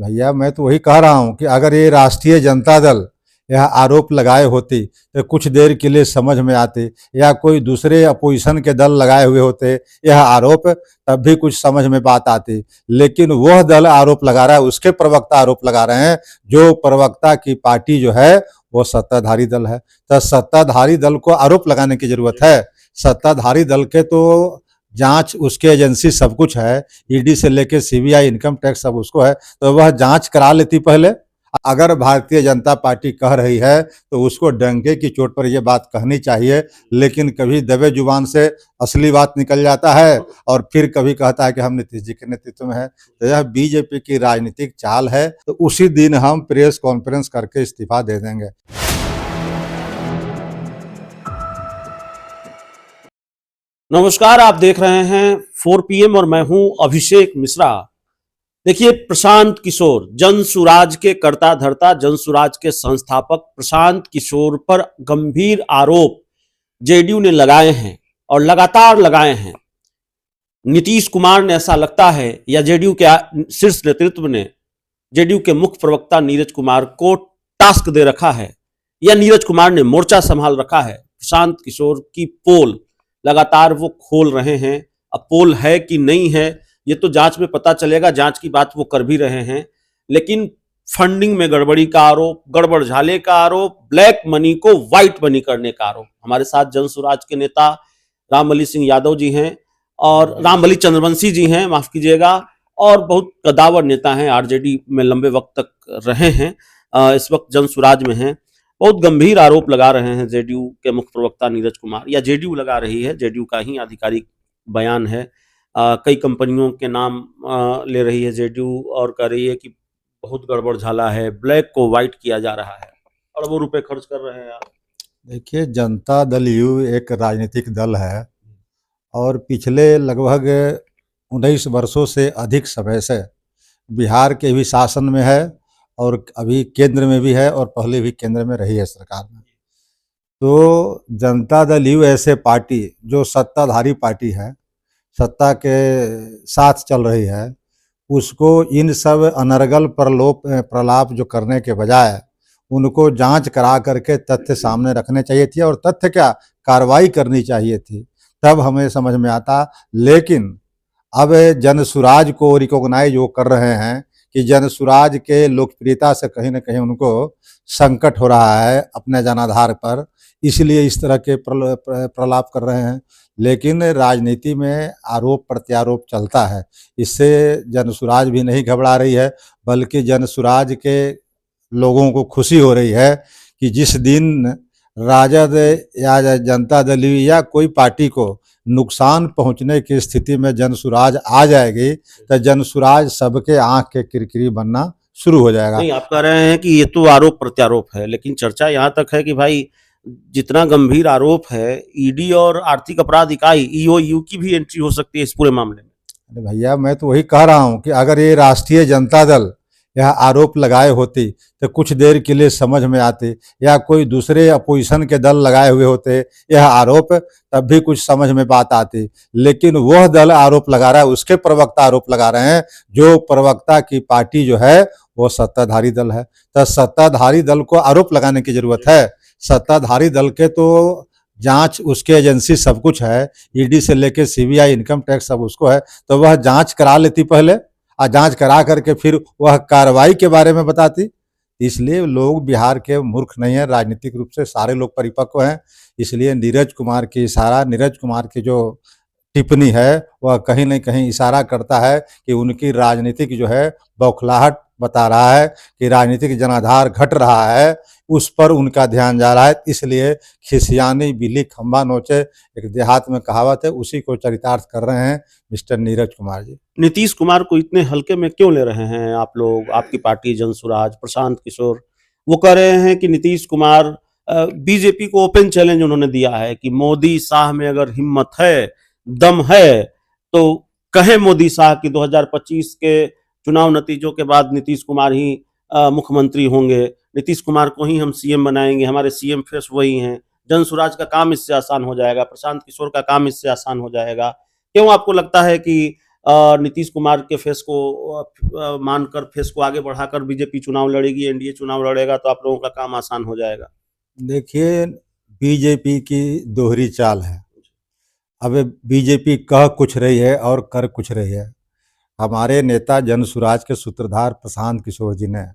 भैया मैं तो वही कह रहा हूँ कि अगर ये राष्ट्रीय जनता दल यह आरोप लगाए होती तो कुछ देर के लिए समझ में आते, या कोई दूसरे अपोजिशन के दल लगाए हुए होते यह आरोप, तब भी कुछ समझ में बात आती। लेकिन वह दल आरोप लगा रहा है, उसके प्रवक्ता आरोप लगा रहे हैं, जो प्रवक्ता की पार्टी जो है वो सत्ताधारी दल है। तो सत्ताधारी दल को आरोप लगाने की जरूरत है? सत्ताधारी दल के तो जांच उसके एजेंसी सब कुछ है, ईडी से लेके सीबीआई, इनकम टैक्स सब उसको है, तो वह जांच करा लेती पहले। अगर भारतीय जनता पार्टी कह रही है तो उसको डंके की चोट पर यह बात कहनी चाहिए, लेकिन कभी दबे जुबान से असली बात निकल जाता है और फिर कभी कहता है कि हम नीतीश जी के नेतृत्व में है। तो यह बीजेपी की राजनीतिक चाल है, तो उसी दिन हम प्रेस कॉन्फ्रेंस करके इस्तीफा दे देंगे। नमस्कार, आप देख रहे हैं 4 PM और मैं हूं अभिषेक मिश्रा। देखिए, प्रशांत किशोर, जनसुराज के कर्ता धर्ता, जनसुराज के संस्थापक प्रशांत किशोर पर गंभीर आरोप जेडीयू ने लगाए हैं और लगातार लगाए हैं। नीतीश कुमार ने, ऐसा लगता है, या जेडीयू के शीर्ष नेतृत्व ने जेडीयू के मुख्य प्रवक्ता नीरज कुमार को टास्क दे रखा है, या नीरज कुमार ने मोर्चा संभाल रखा है। प्रशांत किशोर की पोल लगातार वो खोल रहे हैं। अब पोल है कि नहीं है ये तो जांच में पता चलेगा, जांच की बात वो कर भी रहे हैं। लेकिन फंडिंग में गड़बड़ी का आरोप, गड़बड़ झाले का आरोप, ब्लैक मनी को व्हाइट मनी करने का आरोप। हमारे साथ जनसुराज के नेता रामबली सिंह यादव जी हैं और रामबली चंद्रवंशी जी हैं, माफ कीजिएगा, और बहुत कदावर नेता हैं, आरजेडी में लंबे वक्त तक रहे हैं, इस वक्त जनसुराज में हैं। बहुत गंभीर आरोप लगा रहे हैं जेडीयू के मुख्य प्रवक्ता नीरज कुमार, या जेडीयू लगा रही है, जेडीयू का ही आधिकारिक बयान है। कई कंपनियों के नाम ले रही है जेडीयू और कह रही है कि बहुत गड़बड़ झाला है, ब्लैक को व्हाइट किया जा रहा है, अरबों रुपए खर्च कर रहे हैं यार। देखिए, जनता दल यू एक राजनीतिक दल है और पिछले लगभग 19 वर्षों से अधिक समय से बिहार के भी शासन में है और अभी केंद्र में भी है, और पहले भी केंद्र में रही है सरकार में। तो जनता दल यू ऐसे पार्टी जो सत्ताधारी पार्टी है, सत्ता के साथ चल रही है, उसको इन सब अनर्गल प्रलाप जो करने के बजाय उनको जांच करा करके तथ्य सामने रखने चाहिए थी, और तथ्य क्या, कार्रवाई करनी चाहिए थी, तब हमें समझ में आता। लेकिन अब जनसुराज को रिकॉग्नाइज वो कर रहे हैं कि जनसुराज के लोकप्रियता से कहीं ना कहीं उनको संकट हो रहा है अपने जनाधार पर, इसलिए इस तरह के प्रलाप कर रहे हैं। लेकिन राजनीति में आरोप प्रत्यारोप चलता है, इससे जनसुराज भी नहीं घबरा रही है, बल्कि जनसुराज के लोगों को खुशी हो रही है कि जिस दिन राजद या जनता दल या कोई पार्टी को नुकसान पहुंचने की स्थिति में जनसुराज आ जाएगी तो जनसुराज सबके आंख के किरकिरी बनना शुरू हो जाएगा। नहीं, आप कह रहे हैं कि ये तो आरोप प्रत्यारोप है, लेकिन चर्चा यहाँ तक है कि भाई जितना गंभीर आरोप है, ईडी और आर्थिक अपराध इकाई ईओयू की भी एंट्री हो सकती है इस पूरे मामले में। अरे भैया मैं तो वही कह रहा हूँ कि अगर ये राष्ट्रीय जनता दल यह आरोप लगाए होती तो कुछ देर के लिए समझ में आते, या कोई दूसरे अपोजिशन के दल लगाए हुए होते यह आरोप, तब भी कुछ समझ में बात आती। लेकिन वह दल आरोप लगा रहा है, उसके प्रवक्ता आरोप लगा रहे हैं, जो प्रवक्ता की पार्टी जो है वो सत्ताधारी दल है। तो सत्ताधारी दल को आरोप लगाने की जरूरत है? सत्ताधारी दल के तो जांच उसके एजेंसी सब कुछ है, ईडी से लेके सीबीआई, इनकम टैक्स सब उसको है, तो वह जांच करा लेती पहले, और जांच करा करके फिर वह कार्रवाई के बारे में बताती। इसलिए लोग बिहार के मूर्ख नहीं है, राजनीतिक रूप से सारे लोग परिपक्व हैं। इसलिए नीरज कुमार की इशारा, नीरज कुमार की जो टिप्पणी है वह कहीं न कहीं इशारा करता है कि उनकी राजनीतिक जो है बौखलाहट बता रहा है कि राजनीतिक जनाधार घट रहा है, उस पर उनका ध्यान जा रहा है। इसलिए खिसियानी बिल्ली खंबा नोचे, एक देहात में कहावत है, उसी को चरितार्थ कर रहे हैं मिस्टर नीरज कुमार जी। नीतीश कुमार को इतने हल्के में क्यों ले रहे हैं आप लोग, आपकी पार्टी जनसुराज, प्रशांत किशोर? वो कह रहे हैं कि नीतीश कुमार, बीजेपी को ओपन चैलेंज उन्होंने दिया है कि मोदी शाह में अगर हिम्मत है, दम है, तो कहे मोदी शाह कि 2025 के चुनाव नतीजों के बाद नीतीश कुमार ही मुख्यमंत्री होंगे, नीतीश कुमार को ही हम सीएम बनाएंगे, हमारे सीएम फेस वही हैं, जनसुराज का काम इससे आसान हो जाएगा, प्रशांत किशोर का काम इससे आसान हो जाएगा। क्यों आपको लगता है कि नीतीश कुमार के फेस को मानकर फेस को आगे बढ़ाकर बीजेपी चुनाव लड़ेगी, एनडीए चुनाव लड़ेगा तो आप लोगों का काम आसान हो जाएगा? देखिए, बीजेपी की दोहरी चाल है। अब बीजेपी कह कुछ रही है और कर कुछ रही है। हमारे नेता जनसुराज के सूत्रधार प्रशांत किशोर जी ने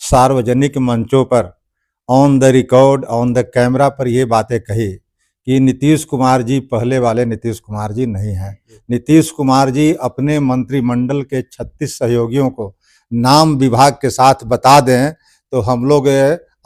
सार्वजनिक मंचों पर on the record on the camera पर ये बातें कही कि नीतीश कुमार जी पहले वाले नीतीश कुमार जी नहीं हैं। नीतीश कुमार जी अपने मंत्रिमंडल के 36 सहयोगियों को नाम विभाग के साथ बता दें तो हम लोग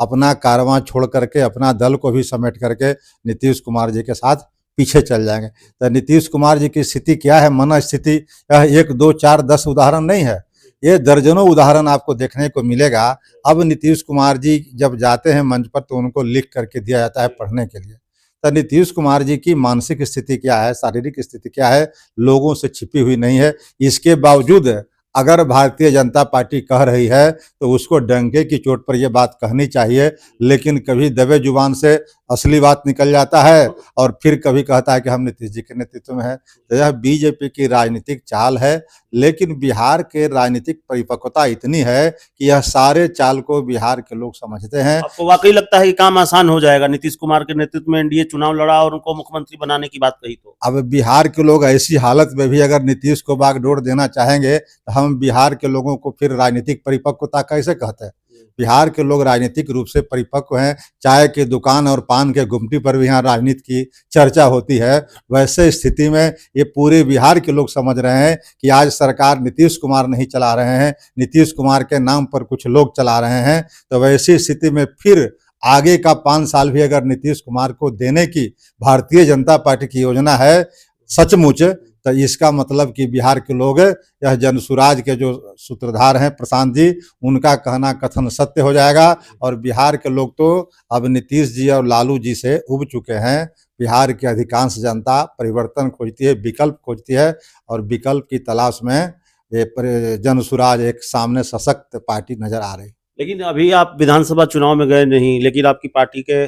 अपना कारवां छोड़ करके अपना दल को भी समेट करके नीतीश कुमार जी के साथ पीछे चल जाएंगे। तो नीतीश कुमार जी की स्थिति क्या है, मन स्थिति, यह 1 2 4 10 उदाहरण नहीं है, ये दर्जनों उदाहरण आपको देखने को मिलेगा। अब नीतीश कुमार जी जब जाते हैं मंच पर तो उनको लिख करके दिया जाता है पढ़ने के लिए। तो नीतीश कुमार जी की मानसिक स्थिति क्या है, शारीरिक स्थिति क्या है, लोगों से छिपी हुई नहीं है। इसके बावजूद अगर भारतीय जनता पार्टी कह रही है तो उसको डंके की चोट पर यह बात कहनी चाहिए, लेकिन कभी दबे जुबान से असली बात निकल जाता है और फिर कभी कहता है कि हम नीतीश जी के नेतृत्व में है। तो यह बीजेपी की राजनीतिक चाल है, लेकिन बिहार के राजनीतिक परिपक्वता इतनी है कि यह सारे चाल को बिहार के लोग समझते हैं। आपको वाकई लगता है कि काम आसान हो जाएगा? नीतीश कुमार के नेतृत्व में एनडीए चुनाव लड़ा और उनको मुख्यमंत्री बनाने की बात कही तो अब बिहार के लोग ऐसी हालत में भी अगर नीतीश को बागडोर देना चाहेंगे तो हम बिहार के लोगों को फिर राजनीतिक परिपक्वता कैसे कहते हैं? बिहार के लोग राजनीतिक रूप से परिपक्व हैं। चाय की दुकान और पान के गुमटी पर भी यहाँ राजनीति की चर्चा होती है। वैसे स्थिति में ये पूरे बिहार के लोग समझ रहे हैं कि आज सरकार नीतीश कुमार नहीं चला रहे हैं, नीतीश कुमार के नाम पर कुछ लोग चला रहे हैं। तो वैसी स्थिति में फिर आगे का 5 साल भी अगर नीतीश कुमार को देने की भारतीय जनता पार्टी की योजना है सचमुच, तो इसका मतलब कि बिहार के लोग, यह जनसुराज के जो सूत्रधार हैं प्रशांत जी, उनका कहना कथन सत्य हो जाएगा और बिहार के लोग तो अब नीतीश जी और लालू जी से उब चुके हैं। बिहार की अधिकांश जनता परिवर्तन खोजती है, विकल्प खोजती है और विकल्प की तलाश में ये जनसुराज एक सामने सशक्त पार्टी नजर आ रही। लेकिन अभी आप विधानसभा चुनाव में गए नहीं, लेकिन आपकी पार्टी के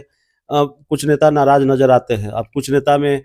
कुछ नेता नाराज नजर आते हैं। अब कुछ नेता में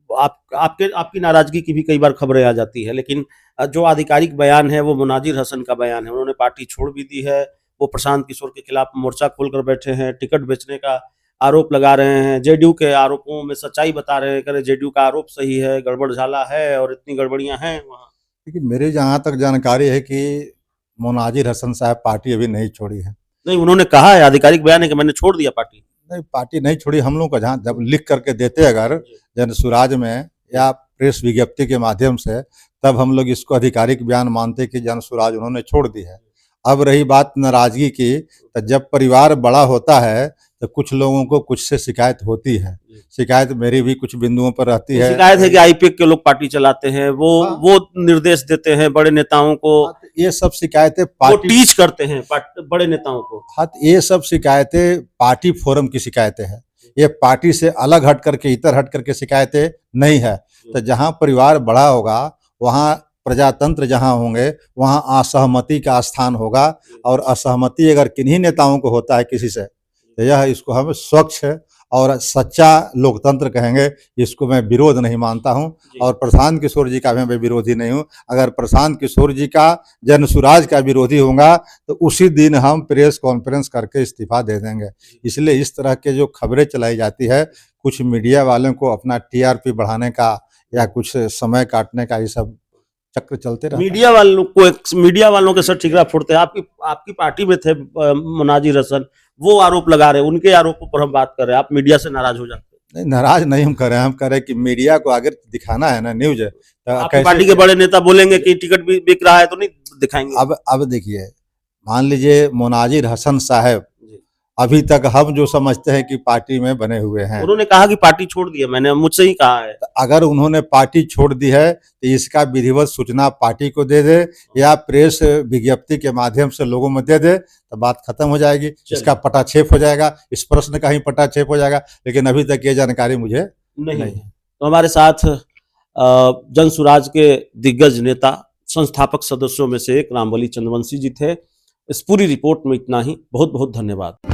आपकी नाराजगी की भी कई बार खबरें आ जाती है, लेकिन जो आधिकारिक बयान है वो मुनाजिर हसन का बयान है। उन्होंने पार्टी छोड़ भी दी है, वो प्रशांत किशोर के खिलाफ मोर्चा खोलकर बैठे हैं, टिकट बेचने का आरोप लगा रहे हैं, जेडीयू के आरोपों में सच्चाई बता रहे हैं, कह रहे जेडीयू का आरोप सही है, गड़बड़ झाला है और इतनी गड़बड़ियां हैं वहाँ। देखिए, मेरे जहाँ तक जानकारी है कि मुनाजिर हसन साहब पार्टी अभी नहीं छोड़ी है। नहीं, उन्होंने कहा है, आधिकारिक बयान है कि मैंने छोड़ दिया पार्टी। नहीं, पार्टी नहीं छोड़ी। हम लोग का जहाँ जब लिख करके देते अगर जनसुराज में या प्रेस विज्ञप्ति के माध्यम से, तब हम लोग इसको आधिकारिक बयान मानते कि जनसुराज उन्होंने छोड़ दी है। अब रही बात नाराजगी की, तो जब परिवार बड़ा होता है तो कुछ लोगों को कुछ से शिकायत होती है। शिकायत मेरी भी कुछ बिंदुओं पर रहती है। शिकायत है कि आईपीएक के लोग पार्टी चलाते हैं, वो निर्देश देते हैं बड़े नेताओं को, ये सब शिकायतें वो पार्टी टीच करते हैं बड़े नेताओं को। हाँ, ये सब शिकायतें पार्टी फोरम की शिकायतें हैं। ये पार्टी से अलग हट करके, इतर हट करके शिकायतें नहीं है। तो जहाँ परिवार बड़ा होगा, वहाँ प्रजातंत्र जहाँ होंगे, वहाँ असहमति का स्थान होगा और असहमति अगर किन्हीं नेताओं को होता है किसी से, तो यह इसको हम स्वच्छ और सच्चा लोकतंत्र कहेंगे। इसको मैं विरोध नहीं मानता हूं और प्रशांत किशोर जी का भी मैं विरोधी नहीं हूं। अगर प्रशांत किशोर जी का जनसुराज का विरोधी होगा तो उसी दिन हम प्रेस कॉन्फ्रेंस करके इस्तीफा दे देंगे। इसलिए इस तरह के जो खबरें चलाई जाती है, कुछ मीडिया वालों को अपना टीआरपी बढ़ाने का या कुछ समय काटने का, ये सब चक्र चलते रहता है। मीडिया वालों के सर ठिकरा फोड़ते हैं। आपकी पार्टी में थे मुनाजिर हसन, वो आरोप लगा रहे हैं, उनके आरोपों पर हम बात कर रहे हैं, आप मीडिया से नाराज हो जाते हैं? नहीं, नाराज नहीं हम कर रहे हैं। हम कह रहे हैं कि मीडिया को आगे दिखाना है ना, न्यूज। आपकी पार्टी के बड़े नेता बोलेंगे कि टिकट भी बिक रहा है तो नहीं दिखाएंगे? अब देखिए, मान लीजिए मुनाजिर हसन साहब अभी तक हम जो समझते हैं कि पार्टी में बने हुए हैं। उन्होंने कहा कि पार्टी छोड़ दी है, मैंने मुझसे ही कहा है। अगर उन्होंने पार्टी छोड़ दी है तो इसका विधिवत सूचना पार्टी को दे दे या प्रेस विज्ञप्ति के माध्यम से लोगों में दे दे तो बात खत्म हो जाएगी। इसका पटाक्षेप हो जाएगा, इस प्रश्न का ही पटाक्षेप हो जाएगा। लेकिन अभी तक ये जानकारी मुझे नहीं। तो हमारे साथ जनसुराज के दिग्गज नेता, संस्थापक सदस्यों में से एक रामबली चंद्रवंशी जी थे। इस पूरी रिपोर्ट में इतना ही। बहुत बहुत धन्यवाद।